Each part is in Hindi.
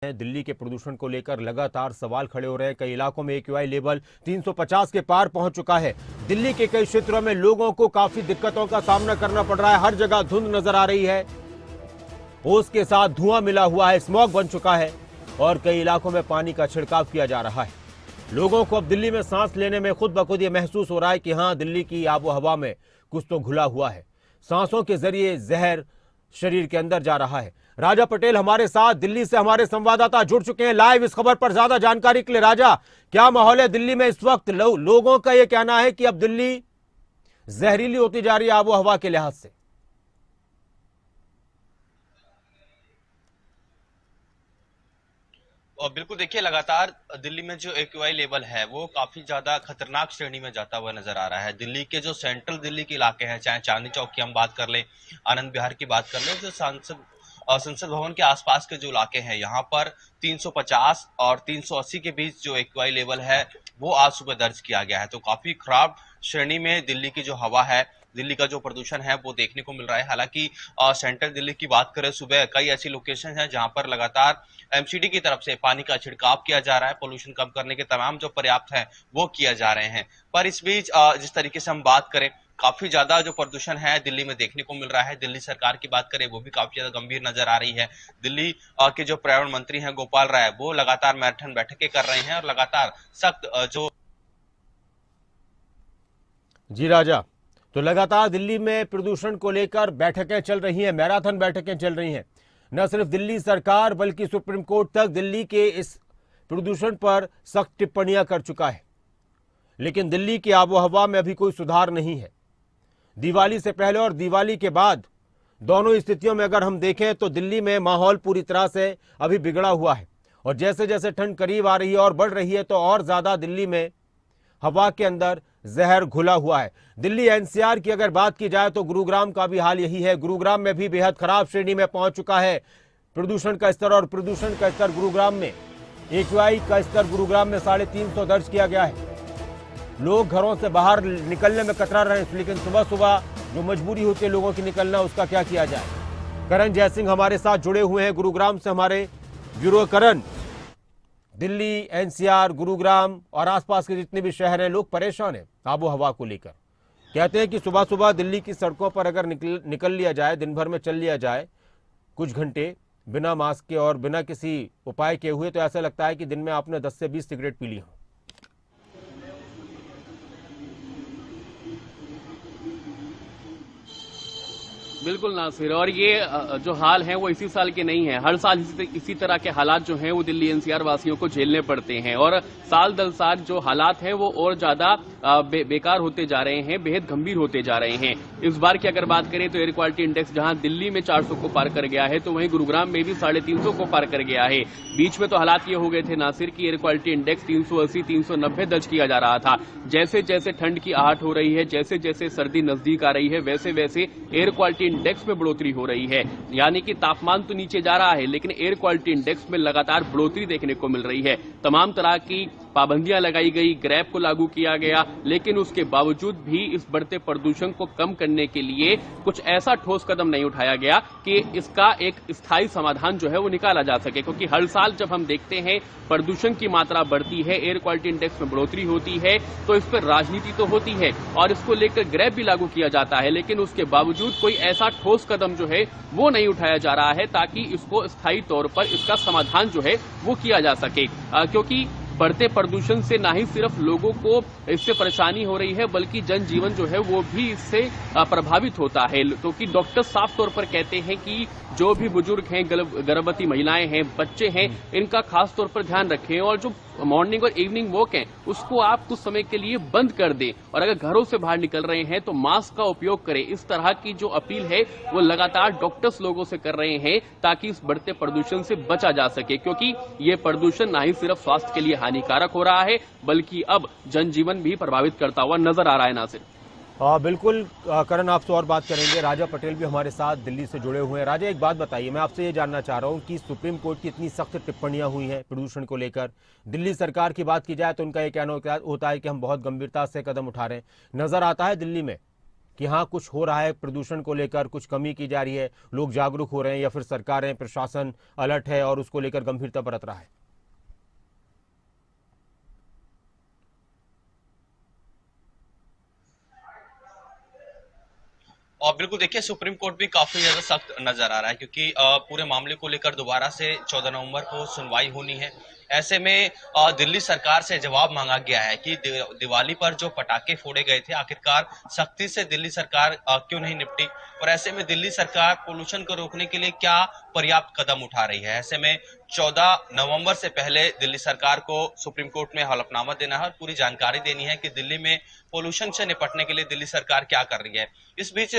दिल्ली के प्रदूषण को लेकर लगातार सवाल खड़े हो रहे हैं। कई इलाकों में AQI लेवल 350 के पार पहुंच चुका है। दिल्ली के कई क्षेत्रों में लोगों को काफी दिक्कतों का सामना करना पड़ रहा है। हर जगह धुंध नजर आ रही है, ओस के साथ धुआं मिला हुआ है, स्मॉग बन चुका है और कई इलाकों में पानी का छिड़काव किया जा रहा है। लोगों को अब दिल्ली में सांस लेने में खुद ब खुद ये महसूस हो रहा है कि हाँ, दिल्ली की आबो हवा में कुछ तो घुला हुआ है। सांसों के जरिए जहर शरीर के अंदर जा रहा है। राजा पटेल हमारे साथ दिल्ली से हमारे संवाददाता जुड़ चुके हैं लाइव इस खबर पर ज्यादा जानकारी के लिए। राजा, क्या माहौल है दिल्ली में इस वक्त? लोगों का यह कहना है कि अब दिल्ली जहरीली होती जा रही है आबो हवा के लिहाज से। और बिल्कुल देखिए, लगातार दिल्ली में जो AQI लेवल है वो काफी ज्यादा खतरनाक श्रेणी में जाता हुआ नजर आ रहा है। दिल्ली के जो सेंट्रल दिल्ली के इलाके हैं, चाहे चांदनी चौक की हम बात कर लें, आनंद विहार की बात कर लें, जो संसद भवन के आसपास के जो इलाके हैं, यहाँ पर 350 और 380 के बीच जो AQI लेवल है वो आज सुबह दर्ज किया गया है। तो काफी खराब श्रेणी में दिल्ली की जो हवा है, दिल्ली का जो प्रदूषण है वो देखने को मिल रहा है। हालांकि सेंट्रल दिल्ली की बात करें, सुबह कई ऐसी लोकेशन हैं जहां पर लगातार MCD की तरफ से पानी का छिड़काव किया जा रहा है। पोल्यूशन कम करने के तमाम जो पर्याप्त है वो किया जा रहे हैं। पर इस बीच जिस तरीके से हम बात करें, काफी ज्यादा जो प्रदूषण है दिल्ली में देखने को मिल रहा है। दिल्ली सरकार की बात करें, वो भी काफी ज्यादा गंभीर नजर आ रही है। दिल्ली के जो पर्यावरण मंत्री हैं गोपाल राय, वो लगातार मैराथन बैठकें कर रहे हैं और लगातार सख्त जो जी राजा, तो लगातार दिल्ली में प्रदूषण को लेकर बैठकें चल रही हैं, मैराथन बैठकें चल रही हैं। न सिर्फ दिल्ली सरकार बल्कि सुप्रीम कोर्ट तक दिल्ली के इस प्रदूषण पर सख्त टिप्पणियां कर चुका है। लेकिन दिल्ली की आबोहवा में अभी कोई सुधार नहीं है। दिवाली से पहले और दिवाली के बाद दोनों स्थितियों में अगर हम देखें तो दिल्ली में माहौल पूरी तरह से अभी बिगड़ा हुआ है और जैसे जैसे ठंड करीब आ रही है और बढ़ रही है तो और ज्यादा दिल्ली में हवा के अंदर जहर घुला हुआ है। दिल्ली NCR की अगर बात की जाए तो गुरुग्राम का भी हाल यही है। गुरुग्राम में भी बेहद खराब श्रेणी में पहुंच चुका है प्रदूषण का स्तर और प्रदूषण का स्तर गुरुग्राम में, AQI का स्तर गुरुग्राम में 350 दर्ज किया गया है। लोग घरों से बाहर निकलने में कतरा रहे हैं, लेकिन सुबह सुबह जो मजबूरी होती है लोगों की निकलना, उसका क्या किया जाए। करण जयसिंह हमारे साथ जुड़े हुए हैं गुरुग्राम से, हमारे ब्यूरो। करण, दिल्ली, NCR, गुरुग्राम और आसपास के जितने भी शहर हैं, लोग परेशान हैं आबो हवा को लेकर। कहते हैं कि सुबह सुबह दिल्ली की सड़कों पर अगर निकल लिया जाए, दिन भर में चल लिया जाए कुछ घंटे बिना मास्क के और बिना किसी उपाय के हुए, तो ऐसा लगता है कि दिन में आपने 10 से 20 सिगरेट पी ली हो। बिल्कुल नासिर, और ये जो हाल है वो इसी साल के नहीं है। हर साल इसी तरह के हालात जो हैं वो दिल्ली NCR वासियों को झेलने पड़ते हैं और साल दर साल जो हालात हैं वो और ज्यादा बेकार होते जा रहे हैं, बेहद गंभीर होते जा रहे हैं। इस बार की अगर बात करें तो एयर क्वालिटी इंडेक्स जहां दिल्ली में 400 को पार कर गया है, तो वहीं गुरुग्राम में भी 350 को पार कर गया है। बीच में तो हालात ये हो गए थे नासिर की एयर क्वालिटी इंडेक्स 380, 390 दर्ज किया जा रहा था। जैसे जैसे ठंड की आहट हो रही है, जैसे जैसे सर्दी नजदीक आ रही है, वैसे वैसे एयर क्वालिटी इंडेक्स में बढ़ोतरी हो रही है। यानी कि तापमान तो नीचे जा रहा है लेकिन एयर क्वालिटी इंडेक्स में लगातार बढ़ोतरी देखने को मिल रही है। तमाम तरह की पाबंदियां लगाई गई, ग्रैब को लागू किया गया, लेकिन उसके बावजूद भी इस बढ़ते प्रदूषण को कम करने के लिए कुछ ऐसा ठोस कदम नहीं उठाया गया कि इसका एक स्थायी समाधान जो है वो निकाला जा सके। क्योंकि हर साल जब हम देखते हैं प्रदूषण की मात्रा बढ़ती है, एयर क्वालिटी इंडेक्स में बढ़ोतरी होती है, तो इस पर राजनीति तो होती है और इसको लेकर ग्रैब भी लागू किया जाता है, लेकिन उसके बावजूद कोई ऐसा ठोस कदम जो है वो नहीं उठाया जा रहा है ताकि इसको स्थायी तौर पर इसका समाधान जो है वो किया जा सके। क्योंकि बढ़ते प्रदूषण से ना ही सिर्फ लोगों को इससे परेशानी हो रही है बल्कि जनजीवन जो है वो भी इससे प्रभावित होता है। क्योंकि डॉक्टर साफ तौर पर कहते हैं कि जो भी बुजुर्ग हैं, गर्भवती महिलाएं हैं, बच्चे हैं, इनका खास तौर पर ध्यान रखें और जो मॉर्निंग और इवनिंग वॉक है उसको आप कुछ समय के लिए बंद कर दें और अगर घरों से बाहर निकल रहे हैं तो मास्क का उपयोग करें। इस तरह की जो अपील है वो लगातार डॉक्टर्स लोगों से कर रहे हैं ताकि इस बढ़ते प्रदूषण से बचा जा सके। क्योंकि ये प्रदूषण ना ही सिर्फ स्वास्थ्य के लिए हानिकारक हो रहा है बल्कि अब जनजीवन भी प्रभावित करता हुआ नजर आ रहा है। नासिर, बिल्कुल करण, आपसे और बात करेंगे। राजा पटेल भी हमारे साथ दिल्ली से जुड़े हुए हैं। राजा, एक बात बताइए, मैं आपसे ये जानना चाह रहा हूँ कि सुप्रीम कोर्ट की इतनी सख्त टिप्पणियां हुई हैं प्रदूषण को लेकर, दिल्ली सरकार की बात की जाए तो उनका ये कहना होता है कि हम बहुत गंभीरता से कदम उठा रहे हैं। नजर आता है दिल्ली में कि हाँ कुछ हो रहा है, प्रदूषण को लेकर कुछ कमी की जा रही है, लोग जागरूक हो रहे हैं, या फिर सरकारें, प्रशासन अलर्ट है और उसको लेकर गंभीरता बरत रहा है? और बिल्कुल देखिए, सुप्रीम कोर्ट भी काफी ज्यादा सख्त नजर आ रहा है, क्योंकि पूरे मामले को लेकर दोबारा से 14 नवंबर को सुनवाई होनी है। ऐसे में दिल्ली सरकार से जवाब मांगा गया है कि दिवाली पर जो पटाखे फोड़े गए थे, आखिरकार सख्ती से दिल्ली सरकार क्यों नहीं निपटी, और ऐसे में दिल्ली सरकार पोल्यूशन को रोकने के लिए क्या पर्याप्त कदम उठा रही है। ऐसे में 14 नवंबर से पहले दिल्ली सरकार को सुप्रीम कोर्ट में हलफनामा देना है और पूरी जानकारी देनी है कि दिल्ली में पोल्यूशन से निपटने के लिए दिल्ली सरकार क्या कर रही है। इस बीच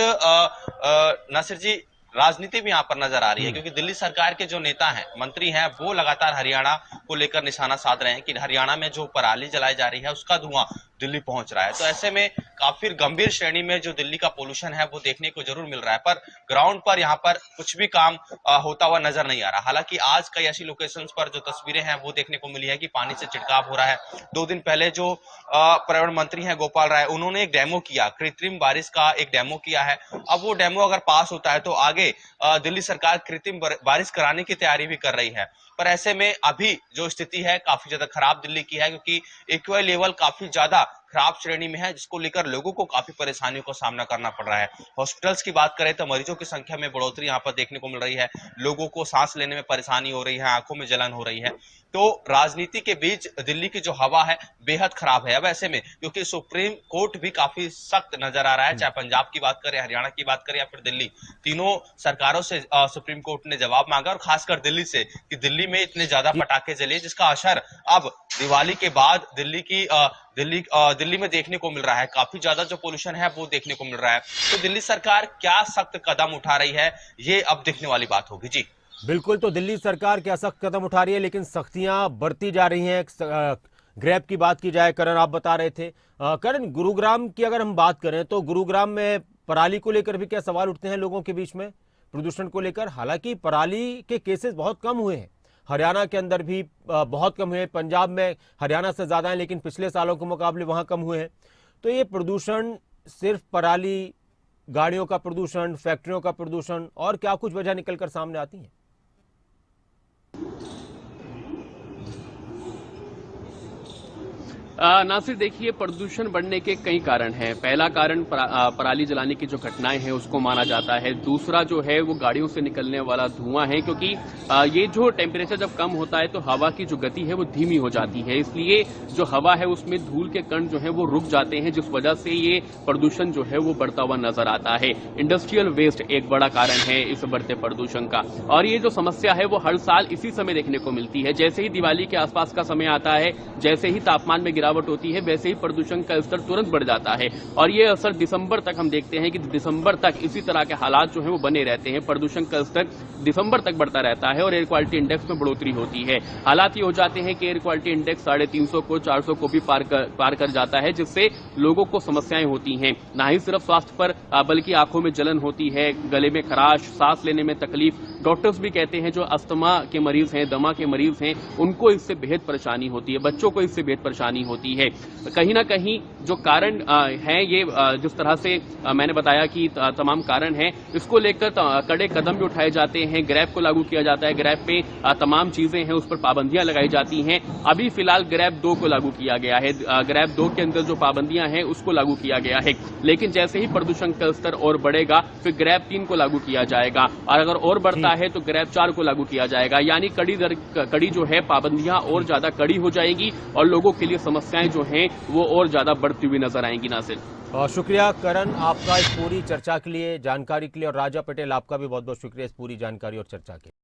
नासिर जी, राजनीति भी यहाँ पर नजर आ रही है, क्योंकि दिल्ली सरकार के जो नेता हैं, मंत्री हैं, वो लगातार हरियाणा को लेकर निशाना साध रहे हैं कि हरियाणा में जो पराली जलाई जा रही है उसका धुआं दिल्ली पहुंच रहा है। तो ऐसे में काफी गंभीर श्रेणी में जो दिल्ली का पोल्यूशन है वो देखने को जरूर मिल रहा है, पर ग्राउंड पर यहाँ पर कुछ भी काम होता हुआ नजर नहीं आ रहा। हालांकि आज कई ऐसी लोकेशंस पर जो तस्वीरें हैं वो देखने को मिली है कि पानी से छिड़काव हो रहा है। 2 दिन पहले जो पर्यावरण मंत्री हैं गोपाल राय, उन्होंने एक डेमो किया, कृत्रिम बारिश का एक डेमो किया है। अब वो डेमो अगर पास होता है तो आगे दिल्ली सरकार कृत्रिम बारिश कराने की तैयारी भी कर रही है। पर ऐसे में अभी जो स्थिति है काफी ज्यादा खराब दिल्ली की है, क्योंकि एक्यूआई लेवल काफी ज्यादा खराब श्रेणी में है, जिसको लेकर लोगों को काफी परेशानियों का सामना करना पड़ रहा है। हॉस्पिटल्स की बात करें तो मरीजों की संख्या में बढ़ोतरी यहाँ पर देखने को मिल रही है, लोगों को सांस लेने में परेशानी हो रही है, आंखों में जलन हो रही है। तो राजनीति के बीच दिल्ली की जो हवा है बेहद खराब है अब ऐसे में, क्योंकि सुप्रीम कोर्ट भी काफी सख्त नजर आ रहा है। चाहे पंजाब की बात करें, हरियाणा की बात करें या फिर दिल्ली, तीनों सरकारों से सुप्रीम कोर्ट ने जवाब मांगा, और खासकर दिल्ली से, कि दिल्ली में इतने ज्यादा पटाखे जले जिसका असर अब दिवाली के बाद दिल्ली में देखने को मिल रहा है। काफी ज्यादा जो पोल्यूशन है वो देखने को मिल रहा है। तो दिल्ली सरकार क्या सख्त कदम उठा रही है, ये अब देखने वाली बात होगी। जी बिल्कुल, तो दिल्ली सरकार क्या सख्त कदम उठा रही है, लेकिन सख्तियां बढ़ती जा रही हैं। ग्रैब की बात की जाए, करण आप बता रहे थे, करण गुरुग्राम की अगर हम बात करें तो गुरुग्राम में पराली को लेकर भी क्या सवाल उठते हैं लोगों के बीच में, प्रदूषण को लेकर? हालांकि पराली के केसेस बहुत कम हुए हैं, हरियाणा के अंदर भी बहुत कम हुए, पंजाब में हरियाणा से ज्यादा है, लेकिन पिछले सालों के मुकाबले वहां कम हुए हैं। तो ये प्रदूषण सिर्फ पराली, गाड़ियों का प्रदूषण, फैक्ट्रियों का प्रदूषण, और क्या कुछ वजह निकलकर सामने आती है? नासिर, देखिए, प्रदूषण बढ़ने के कई कारण हैं। पहला कारण पराली जलाने की जो घटनाएं हैं उसको माना जाता है। दूसरा जो है वो गाड़ियों से निकलने वाला धुआं है, क्योंकि ये जो टेम्परेचर जब कम होता है तो हवा की जो गति है वो धीमी हो जाती है, इसलिए जो हवा है उसमें धूल के कण जो है वो रुक जाते हैं, जिस वजह से ये प्रदूषण जो है वो बढ़ता हुआ नजर आता है। इंडस्ट्रियल वेस्ट एक बड़ा कारण है इस बढ़ते प्रदूषण का, और ये जो समस्या है वो हर साल इसी समय देखने को मिलती है। जैसे ही दिवाली के आसपास का समय आता है, जैसे ही तापमान में गिरावट होती है, वैसे ही प्रदूषण का स्तर तुरंत बढ़ जाता है, और ये असर दिसंबर तक हम देखते हैं कि दिसंबर तक इसी तरह के हालात जो है वो बने रहते हैं। प्रदूषण का स्तर दिसंबर तक बढ़ता रहता है और एयर क्वालिटी इंडेक्स में बढ़ोतरी होती है। हालात ये हो जाते हैं कि एयर क्वालिटी इंडेक्स 350 को 400 को भी पार कर जाता है, जिससे लोगों को समस्याएं होती हैं। ना ही सिर्फ स्वास्थ्य पर, बल्कि आंखों में जलन होती है, गले में खराश, सांस लेने में तकलीफ। डॉक्टर्स भी कहते हैं जो अस्थमा के मरीज हैं, दमा के मरीज हैं, उनको इससे बेहद परेशानी होती है, बच्चों को इससे बेहद परेशानी होती है। कहीं ना कहीं जो कारण हैं, ये जिस तरह से मैंने बताया कि तमाम कारण हैं, इसको लेकर कड़े कदम भी उठाए जाते हैं। ग्रैब को लागू किया जाता है, ग्रैब पे तमाम चीजें हैं उस पर पाबंदियां लगाई जाती हैं। अभी फिलहाल ग्रैब 2 को लागू किया गया है, ग्रैब 2 के अंदर जो पाबंदियां हैं उसको लागू किया गया है, लेकिन जैसे ही प्रदूषण का स्तर और बढ़ेगा फिर ग्रैब 3 को लागू किया जाएगा, और अगर और बढ़ता है तो ग्रैब 4 को लागू किया जाएगा। यानी कड़ी जो है पाबंदियां और ज्यादा कड़ी हो जाएंगी और लोगों के लिए समस्याएं जो हैं वो और ज्यादा बढ़ती हुई नजर आएंगी। नासिर, शुक्रिया करण आपका इस पूरी चर्चा के लिए, जानकारी के लिए, और राजा पटेल आपका भी बहुत बहुत शुक्रिया इस पूरी जानकारी और चर्चा के लिए।